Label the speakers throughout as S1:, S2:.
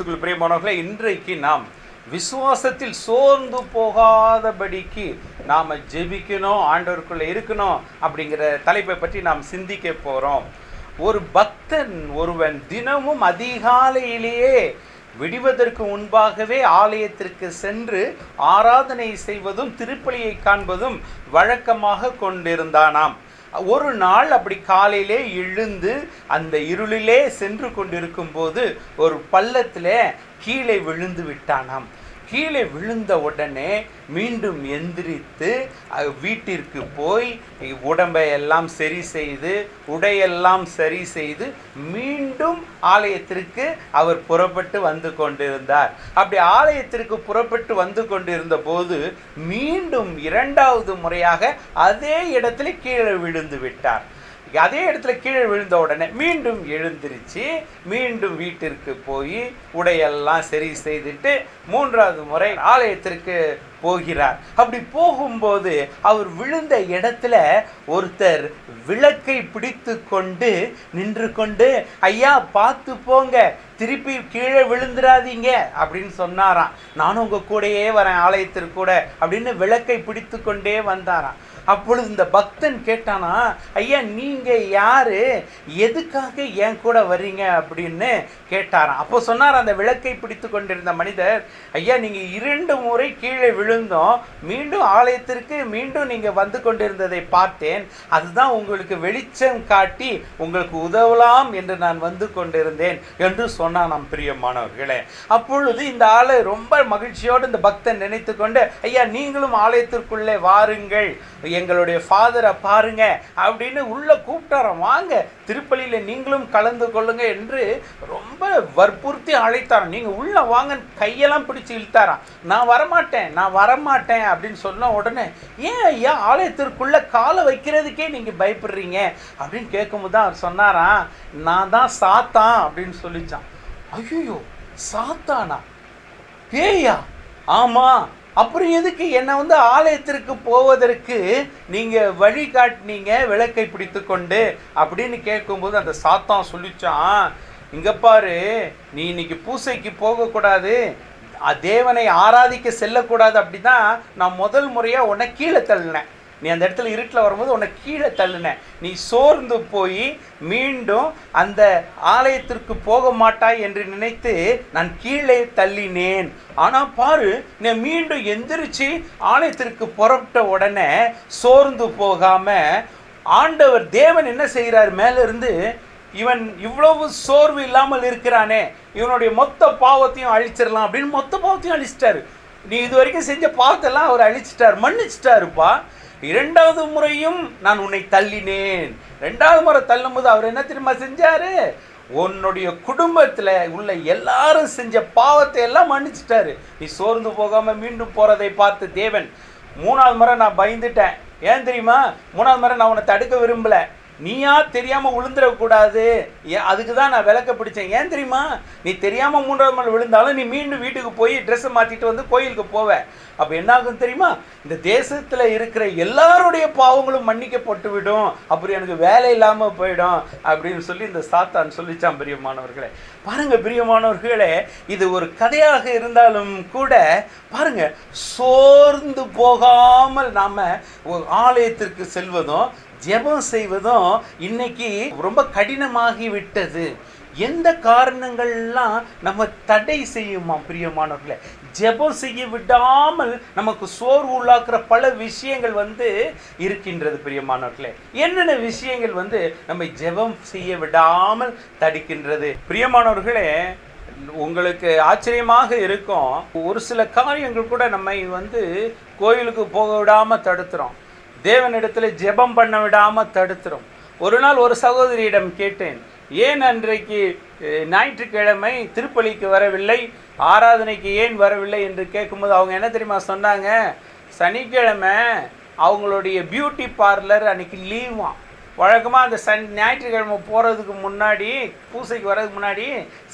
S1: இயேசுக்குள் பிரியமானவர்களே, இன்றைக்கு நாம் விசுவாசத்தில் சோர்ந்து போகாதபடிக்கு நாம் ஜெபிக்கணும், ஆண்டவருக்குள்ளே இருக்கணும் அப்படிங்கிற தலைப்பை பற்றி நாம் சிந்திக்க போகிறோம். ஒரு பக்தன் ஒருவன் தினமும் அதிகாலையிலேயே விடுவதற்கு முன்பாகவே ஆலயத்திற்கு சென்று ஆராதனை செய்வதும் திருப்பலியை காண்பதும் வழக்கமாக கொண்டிருந்தானாம். ஒரு நாள் அப்படி காலையிலே எழுந்து அந்த இருளிலே சென்று கொண்டிருக்கும் போது ஒரு பள்ளத்தில் கீழே விழுந்து விட்டானாம். கீழே விழுந்த உடனே மீண்டும் எந்திரித்து வீட்டிற்கு போய் உடம்பை எல்லாம் சரி செய்து உடையெல்லாம் சரி செய்து மீண்டும் ஆலயத்திற்கு அவர் புறப்பட்டு வந்து கொண்டிருந்தார். அப்படி ஆலயத்திற்கு புறப்பட்டு வந்து கொண்டிருந்த போது மீண்டும் இரண்டாவது முறையாக அதே இடத்துல கீழே விழுந்து விட்டார். அதே இடத்துல கீழே விழுந்த உடனே மீண்டும் எழுந்திருச்சு மீண்டும் வீட்டிற்கு போய் உடையெல்லாம் சரி செய்துட்டு மூன்றாவது முறை ஆலயத்திற்கு போகிறார். அப்படி போகும்போது அவர் விழுந்த இடத்துல ஒருத்தர் விளக்கை பிடித்து கொண்டு நின்று கொண்டு, ஐயா பார்த்து போங்க, திருப்பி கீழே விழுந்துடாதீங்க அப்படின்னு சொன்னாராம். நானும் உங்க கூடயே வரேன் ஆலயத்திற்கு கூட அப்படின்னு விளக்கை பிடித்து கொண்டே வந்தாராம். அப்பொழுது இந்த பக்தன் கேட்டானா, ஐயா நீங்க யாரு, எதுக்காக என் கூட வர்றீங்க அப்படின்னு கேட்டாராம். அப்போ சொன்னார் அந்த விளக்கை பிடித்து கொண்டிருந்த மனிதர், ஐயா நீங்க 2 முறை கீழே விழுந்தோம், மீண்டும் ஆலயத்திற்கு மீண்டும் நீங்க வந்து கொண்டிருந்ததை பார்த்தேன், அதுதான் உங்களுக்கு வெளிச்சம் காட்டி உங்களுக்கு உதவலாம் என்று நான் வந்து கொண்டிருந்தேன் என்று சொன்னான். பிரியமானவர்களே, அப்பொழுது இந்த ஆளை ரொம்ப மகிழ்ச்சியோடு இந்த பக்தன் நினைத்து கொண்டு, ஐயா நீங்களும் ஆலயத்திற்குள்ளே வாருங்கள், எங்களுடைய ஃபாதரை பாருங்க அப்படின்னு உள்ள கூப்பிட்டாராம். வாங்க திருப்பலியில நீங்களும் கலந்து கொள்ளுங்க என்று ரொம்ப வற்புறுத்தி அழைத்தாராம். நீங்க உள்ள வாங்க கையெல்லாம் பிடிச்சு இழுத்தாராம். நான் வரமாட்டேன் அப்படின்னு சொன்ன உடனே, ஏன் ஐயா ஆலயத்திற்குள்ள காலை வைக்கிறதுக்கே நீங்க பயப்படுறீங்க அப்படின்னு கேட்கும்போது தான் அவர் சொன்னாராம், நான் தான் சாத்தான் அப்படின்னு சொல்லிச்சான். ஐயோ சாத்தானா, பேயா? ஆமா, அப்புறம் எதுக்கு என்னை வந்து ஆலயத்திற்கு போவதற்கு நீங்க வழி காட்டினீங்க விளக்கை பிடித்து கொண்டு அப்படின்னு கேட்கும்போது அந்த சாத்தான் சொல்லிச்சான், இங்க பாரு, நீ இன்னைக்கு பூசைக்கு போகக்கூடாது, தேவனை ஆராதிக்க செல்லக்கூடாது, அப்படிதான் நான் முதல் முறையா உன்னை கீழே தள்ளினேன். நீ அந்த இடத்துல இருட்டில் வரும்போது உன்னை கீழே தள்ளின, நீ சோர்ந்து போய் மீண்டும் அந்த ஆலயத்திற்கு போக மாட்டாய் என்று நினைத்து நான் கீழே தள்ளினேன். ஆனால் பாரு, நீ மீண்டும் எந்திரிச்சு ஆலயத்திற்கு புறப்பட்ட உடனே சோர்ந்து போகாம ஆண்டவர் தேவன் என்ன செய்கிறார், மேல இருந்து இவன் இவ்வளவு சோர்வு இல்லாமல் இருக்கிறானே, இவனுடைய மொத்த பாவத்தையும் அழிச்சிடலாம் அப்படின்னு மொத்த பாவத்தையும் அழிச்சிட்டாரு. நீ இது வரைக்கும் செஞ்ச பாவத்தெல்லாம் அவர் அழிச்சிட்டார், மன்னிச்சிட்டாருப்பா. 2வது முறையும் நான் உன்னை தள்ளினேன். 2வது முறை தள்ளும் போது அவர் என்ன தெரியுமா செஞ்சாரு, உன்னுடைய குடும்பத்தில் உள்ள எல்லாரும் செஞ்ச பாவத்தை எல்லாம் மன்னிச்சிட்டாரு. நீ சோர்ந்து போகாம மீண்டும் போறதை பார்த்து தேவன் 3வது முறை நான் பயந்துட்டேன். ஏன் தெரியுமா, 3வது முறை நான் உன்னை தடுக்க விரும்பல, நீயா தெரியாம விழுந்துடக்கூடாது, அதுக்கு தான் நான் விளக்க பிடிச்சேன். ஏன் தெரியுமா, நீ தெரியாம 3வது முறை விழுந்தாலும் நீ மீண்டும் வீட்டுக்கு போய் ட்ரெஸ்ஸை மாற்றிட்டு வந்து கோயிலுக்கு போவேன். அப்போ என்ன ஆகும் தெரியுமா, இந்த தேசத்தில் இருக்கிற எல்லாருடைய பாவங்களும் மன்னிக்கப்பட்டு விடும், அப்புறம் எனக்கு வேலை இல்லாமல் போயிடும் அப்படின்னு சொல்லி இந்த சாத்தான் சொல்லிச்சான். பிரியமானவர்களே பாருங்க, பிரியமானவர்களே இது ஒரு கதையாக இருந்தாலும் கூட பாருங்க, சோர்ந்து போகாமல் நாம ஆலயத்திற்கு செல்வதும் ஜெபம் செய்வதும் இன்னைக்கு ரொம்ப கடினமாகி விட்டது. எந்த காரணங்கள்லாம் நம்ம தடை செய்யுமா பிரியமானவர்களே, ஜெபம் செய்ய விடாமல் நமக்கு சோர்வு உள்ளாக்குற பல விஷயங்கள் இருக்கின்றது. பிரியமானவர்களே, என்னென்ன விஷயங்கள் நம்ம ஜெபம் செய்ய விடாமல் தடுக்கின்றது? பிரியமானவர்களே, உங்களுக்கு ஆச்சரியமாக இருக்கும், ஒரு சில காரியங்கள் கூட நம்மை கோயிலுக்கு போக விடாமல் தடுத்துறோம், தேவனிடத்தில் ஜெபம் பண்ண விடாமல் தடுத்துறோம். ஒரு நாள் ஒரு சகோதரியிடம் கேட்டேன், ஏன் அன்றைக்கு ஞாயிற்றுக்கிழமை திருப்பலிக்கு வரவில்லை, ஆராதனைக்கு ஏன் வரவில்லை என்று கேட்கும்போது அவங்க என்ன தெரியுமா சொன்னாங்க, சனிக்கிழமை அவங்களுடைய பியூட்டி பார்லர் அன்றைக்கி லீவாம். வழக்கமாக அந்த ஞாயிற்றுக்கிழமை போகிறதுக்கு முன்னாடி, பூசைக்கு வர்றதுக்கு முன்னாடி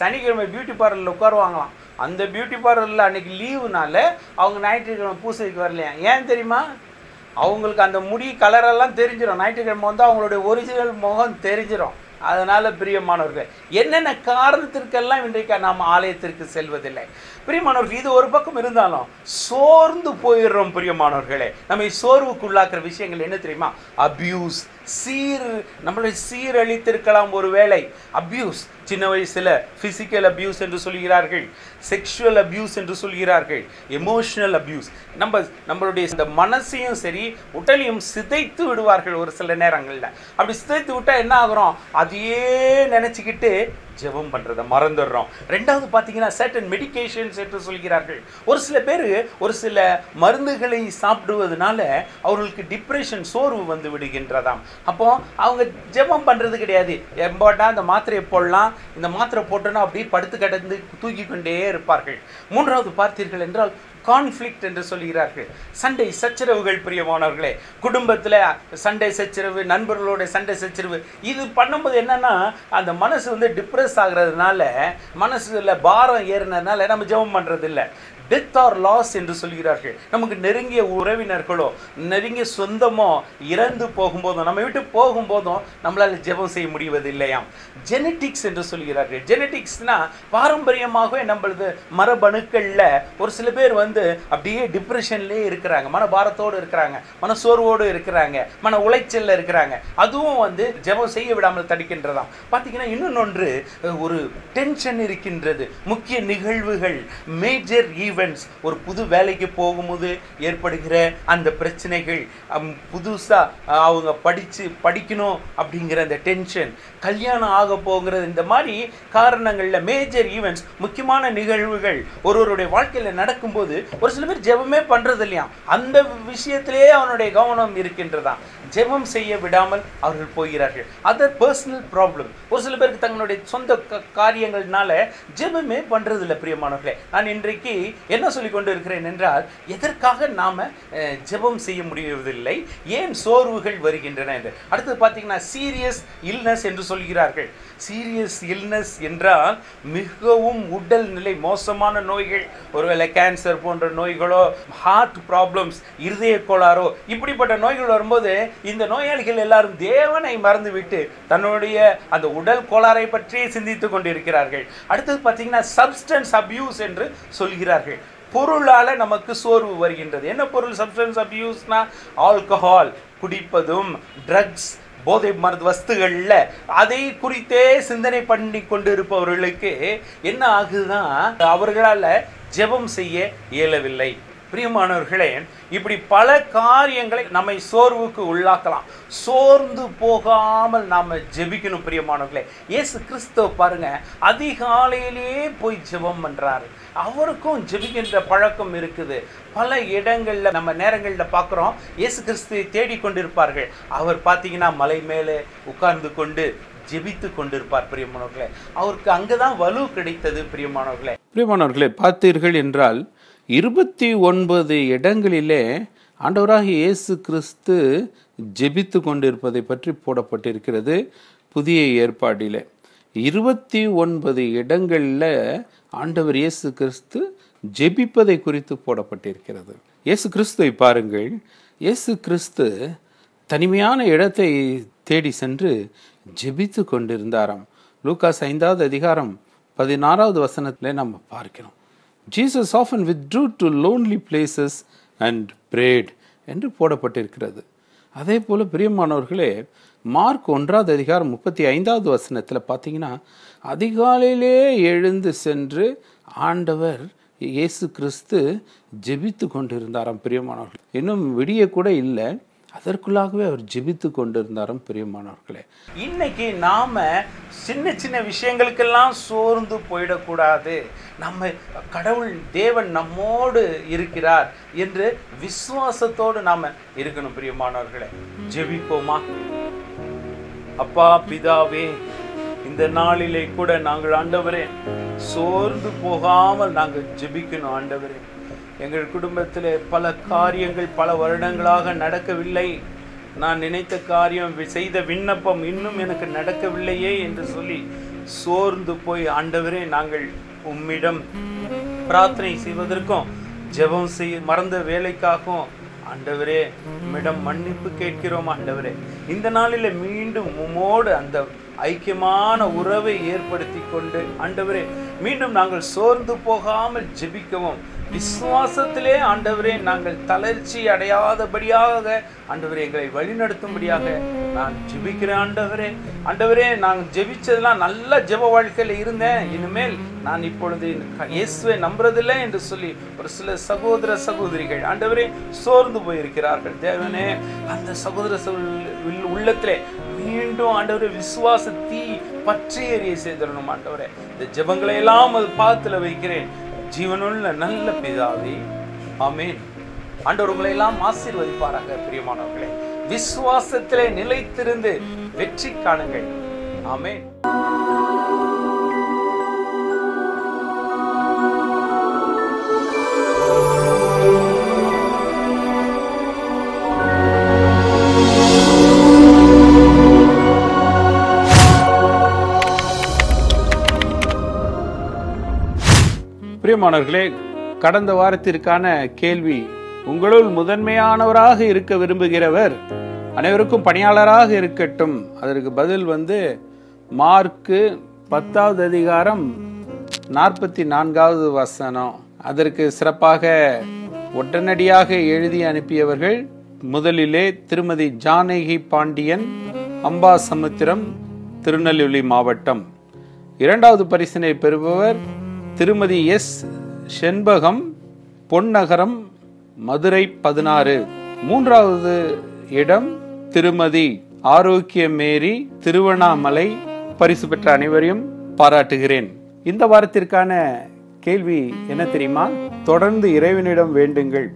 S1: சனிக்கிழமை பியூட்டி பார்லரில் உட்காருவாங்களாம். அந்த பியூட்டி பார்லரில் அன்றைக்கி லீவுனால அவங்க ஞாயிற்றுக்கிழமை பூசைக்கு வரலையா. ஏன் தெரியுமா, அவங்களுக்கு அந்த முடி கலரெல்லாம் தெரிஞ்சிடும், ஞாயிற்றுக்கிழமை அவங்களுடைய ஒரிஜினல் முகம் தெரிஞ்சிடும். அதனால பிரியமானவர்கள், என்னென்ன காரணத்திற்கெல்லாம் இன்றைக்கு நாம் ஆலயத்திற்கு செல்வதில்லை? பிரியமானவர்கள், இது ஒரு பக்கம் இருந்தாலும் சோர்ந்து போயிடுறோம். பிரியமானவர்களே, நம்மை சோர்வுக்குள்ளாக்குற விஷயங்கள் என்ன தெரியுமா? அபியூஸ், நம்மளை சீரழித்திருக்கலாம். ஒரு வேளை அபியூஸ், சின்ன வயசுல பிசிக்கல் அபியூஸ் என்று சொல்கிறார்கள், செக்ஷுவல் அபியூஸ் என்று சொல்கிறார்கள், எமோஷனல் அபியூஸ். நம்மளுடைய இந்த மனசையும் சரி உடலையும் சிதைத்து விடுவார்கள் ஒரு சில நேரங்களில். அப்படி சிதைத்து விட்டால் என்ன ஆகுறோம்? அதையே நினச்சிக்கிட்டு ஜெபம் பண்ணுறதை மறந்துடுறோம். ரெண்டாவது பார்த்தீங்கன்னா சர்டன் மெடிகேஷன்ஸ் என்று சொல்கிறார்கள். ஒரு சில பேர் ஒரு சில மருந்துகளை சாப்பிடுவதனால அவர்களுக்கு டிப்ரெஷன், சோர்வு வந்து விடுகின்றதாம். அப்போ அவங்க ஜெபம் பண்ணுறது கிடையாது. எம்போட்டா இந்த மாத்திரையை போடலாம், இந்த மாத்திரை போட்டோன்னா அப்படியே படுத்து கிடந்து தூக்கி கொண்டே இருப்பார்கள். மூன்றாவது பார்த்தீர்கள் என்றால் கான்ஃப்ளிக்ட் என்று சொல்கிறார்கள். சண்டை சச்சரவுகள். பிரியமானவர்களே, குடும்பத்தில் சண்டை சச்சரவு, நண்பர்களோட சண்டை சச்சரவு, இது பண்ணும்போது என்னன்னா அந்த மனசு வந்து டிப்ரெஸ் ஆகிறதுனால, மனசுல பாரம் ஏறினதுனால நம்ம ஜெபம் பண்ணுறது இல்லை. டெத் ஆர் லாஸ் என்று சொல்கிறார்கள். நமக்கு நெருங்கிய உறவினர்களோ நெருங்கிய சொந்தமோ இறந்து போகும்போதும், நம்ம விட்டு போகும்போதும் நம்மளால் ஜெபம் செய்ய முடிவது இல்லையாம். ஜெனட்டிக்ஸ் என்று சொல்கிறார்கள். ஜெனட்டிக்ஸ்னா பாரம்பரியமாகவே நம்மளது மரபணுக்களில் ஒரு சில பேர் வந்து அப்படியே டிப்ரெஷன்லேயே இருக்கிறாங்க, மனபாரத்தோடு இருக்கிறாங்க, மனசோர்வோடு இருக்கிறாங்க, மன உளைச்சலில் இருக்கிறாங்க. அதுவும் வந்து ஜெபம் செய்ய விடாமல் தடுக்கின்றதாம். பார்த்தீங்கன்னா இன்னொன்று, ஒரு டென்ஷன் இருக்கின்றது. முக்கிய நிகழ்வுகள், மேஜர் ஒரு புது வேலைக்கு போகும்போது ஏற்படுகிற அந்த பிரச்சனைகள், புதுசாக அவங்க படிக்கணும் அப்படிங்கிற அந்த டென்ஷன், கல்யாணம் ஆக போகிறது, இந்த மாதிரி காரணங்களில் மேஜர் ஈவெண்ட்ஸ், முக்கியமான நிகழ்வுகள் ஒருவருடைய வாழ்க்கையில் நடக்கும்போது ஒரு சில பேர் ஜெபமே பண்ணுறது இல்லையா, அந்த விஷயத்திலே அவனுடைய கவனம் இருக்கின்றதான். ஜெபம் செய்ய விடாமல் அவர்கள் போகிறார்கள். Other personal problem. ஒரு சில பேருக்கு தங்களுடைய சொந்த காரியங்கள்னால ஜெபமே பண்ணுறதில்லை. பிரியமானவர்களே, நான் இன்றைக்கு என்ன சொல்லிக் கொண்டு இருக்கிறேன் என்றால், எதற்காக நாம் ஜெபம் செய்ய முடிவதில்லை, ஏன் சோர்வுகள் வருகின்றன என்று. அடுத்தது பார்த்தீங்கன்னா சீரியஸ் இல்னஸ் என்று சொல்கிறார்கள். சீரியஸ் இல்னஸ் என்றால் மிகவும் உடல் நிலை மோசமான நோய்கள், ஒருவேளை கேன்சர் போன்ற நோய்களோ, ஹார்ட் ப்ராப்ளம்ஸ், இருதய கோளாறோ, இப்படிப்பட்ட நோய்கள் வரும்போது இந்த நோயாளிகள் எல்லாரும் தேவனை மறந்துவிட்டு தன்னுடைய அந்த உடல் கோளாறை பற்றியே சிந்தித்து கொண்டிருக்கிறார்கள். அடுத்தது பார்த்தீங்கன்னா சப்ஸ்டன்ஸ் அபியூஸ் என்று சொல்கிறார்கள். பொருளால் நமக்கு சோர்வு வருகின்றது. என்ன பொருள்? சப்ஸ்டன்ஸ் அபியூஸ்னா ஆல்கஹால், குடிப்பதும், ட்ரக்ஸ், போதை மருந்து வஸ்துகளில் அதை குறித்தே சிந்தனை பண்ணி கொண்டு இருப்பவர்களுக்கு என்ன ஆகுதுன்னா அவர்களால் ஜெபம் செய்ய இயலவில்லை. பிரியமானவர்களே, இப்படி பல காரியங்களை நம்மை சோர்வுக்கு உள்ளாக்கலாம். சோர்ந்து போகாமல் நாம் ஜெபிக்கணும். பிரியமானவர்களே, இயேசு கிறிஸ்துவ பாருங்க, அதிகாலையிலே போய் ஜெபம் பண்றாரு. அவருக்கும் ஜெபிக்கின்ற பழக்கம் இருக்குது. பல இடங்களில் நம்ம நேரங்களில் பார்க்குறோம், இயேசு கிறிஸ்துவை தேடிக்கொண்டிருப்பார்கள். அவர் பார்த்தீங்கன்னா மலை மேலே உட்கார்ந்து கொண்டு ஜெபித்து கொண்டிருப்பார். பிரியமானவர்களே, அவருக்கு அங்கதான் வலு கிடைத்தது. பிரியமானவர்களே, பார்த்தீர்கள் என்றால் 29 இடங்களிலே ஆண்டவராகிய இயேசு கிறிஸ்து ஜெபித்து கொண்டிருப்பதை பற்றி போடப்பட்டிருக்கிறது புதிய ஏற்பாட்டிலே. 29 இடங்களில் ஆண்டவர் இயேசு கிறிஸ்து ஜெபிப்பதை குறித்து போடப்பட்டிருக்கிறது. இயேசு கிறிஸ்துவை பாருங்கள். இயேசு கிறிஸ்து தனிமையான இடத்தை தேடி சென்று ஜெபித்து கொண்டிருந்தாராம். லூகாஸ் 5வது அதிகாரம் 16வது வசனத்திலே நம்ம பார்க்கிறோம். Jesus often withdrew to lonely places and prayed என்று போடப்பட்டிருக்கிறது. அதே போல் பிரியமானவர்களே, மார்க் 1வது அதிகாரம் 35வது வசனத்தில் பார்த்தீங்கன்னா, அதிகாலையிலே எழுந்து சென்று ஆண்டவர் இயேசு கிறிஸ்து ஜெபித்து கொண்டிருந்தாராம். பிரியமானவர்கள், இன்னும் விடிய கூட இல்லை, அதற்குள்ளாகவே அவர் ஜெபித்து கொண்டிருந்தாரும். பிரியமானவர்களே, இன்னைக்கு நாம சின்ன சின்ன விஷயங்களுக்கெல்லாம் சோர்ந்து போயிடக்கூடாது. நம்ம கடவுள் தேவன் நம்மோடு இருக்கிறார் என்று விசுவாசத்தோடு நாம இருக்கணும். பிரியமானவர்களே, ஜெபிப்போமா? அப்பா பிதாவே, இந்த நாளிலே கூட நாங்கள் ஆண்டவரே சோர்ந்து போகாமல் நாங்கள் ஜெபிக்கணும். ஆண்டவரே, எங்கள் குடும்பத்தில் பல காரியங்கள் பல வருடங்களாக நடக்கவில்லை. நான் நினைத்த காரியம், செய்த விண்ணப்பம் இன்னும் எனக்கு நடக்கவில்லையே என்று சொல்லி சோர்ந்து போய் ஆண்டவரே நாங்கள் உம்மிடம் பிரார்த்தனை செய்வதற்கும் ஜெபம் செய்ய மறந்த வேலைக்காகவும் ஆண்டவரே உம்மிடம் மன்னிப்பு கேட்கிறோம். ஆண்டவரே, இந்த நாளில் மீண்டும் உம்மோடு அந்த ஐக்கியமான உறவை ஏற்படுத்தி கொண்டு ஆண்டவரே மீண்டும் நாங்கள் சோர்ந்து போகாமல் ஜெபிக்கவும், விசுவாசத்திலே ஆண்டவரே நாங்கள் தளர்ச்சி அடையாதபடியாக ஆண்டவரே எங்களை வழிநடத்தும்படியாக நான் ஜெபிக்கிறேன். ஆண்டவரே நாங்கள் ஜெபிச்சதெல்லாம் நல்ல ஜெப வாழ்க்கையில் இருந்தேன், இனிமேல் நான் இப்பொழுது இயேசுவை நம்புறதில்லை என்று சொல்லி ஒரு சில சகோதர சகோதரிகள் ஆண்டவரே சோர்ந்து போயிருக்கிறார்கள். தேவனே, அந்த சகோதர உள்ளத்திலே மீண்டும் ஆண்டவரே விசுவாச தீ பற்றி எரிய செய்திடணும். ஆண்டவரே, இந்த ஜெபங்களை எல்லாம் அது பாத்துல வைக்கிறேன். ஜீவனுள்ள நல்ல பிதாவே, ஆமென். ஆண்டவர் உங்களை எல்லாம் ஆசீர்வதிப்பாராக. பிரியமானவர்களே, விசுவாசத்திலே நிலைத்திருந்து வெற்றி காணுங்கள். ஆமென். பிரியமானவர்களே, கடந்த வாரத்திற்கான கேள்வி, உங்களுள் முதன்மையானவராக இருக்க விரும்புகிறவர் அனைவருக்கும் பணியாளராக இருக்கட்டும். அதற்கு பதில் மார்க்கு 10வது அதிகாரம் 44வது வசனம். அதற்கு சிறப்பாக உடனடியாக எழுதி அனுப்பியவர்கள் முதலிலே திருமதி ஜானகி பாண்டியன், அம்பாசமுத்திரம், திருநெல்வேலி மாவட்டம். 2வது பரிசினை பெறுபவர் திருமதி எஸ் செண்பகம், பொன்னகரம், மதுரை 16. 3வது இடம் திருமதி ஆரோக்கிய மேரி, திருவண்ணாமலை. பரிசு பெற்ற அனைவரையும் பாராட்டுகிறேன். இந்த வாரத்திற்கான கேள்வி என்ன தெரியுமா? தொடர்ந்து இறைவனிடம் வேண்டுங்கள்,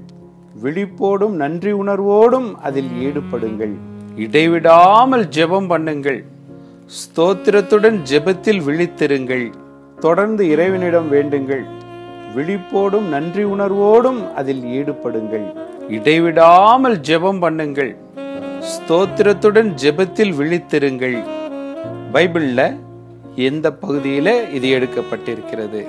S1: விழிப்போடும் நன்றி உணர்வோடும் அதில் ஈடுபடுங்கள், இடைவிடாமல் ஜெபம் பண்ணுங்கள், ஸ்தோத்திரத்துடன் ஜெபத்தில் விழித்திருங்கள். தொடர்ந்து இறைவனிடம் வேண்டுங்கள், விழிப்போடும் நன்றி உணர்வோடும் அதில் ஈடுபடுங்கள், இடைவிடாமல் ஜெபம் பண்ணுங்கள், ஸ்தோத்திரத்துடன் ஜெபத்தில் விழித்திருங்கள். பைபிள்ல எந்த பகுதியில இது எடுக்கப்பட்டிருக்கிறது?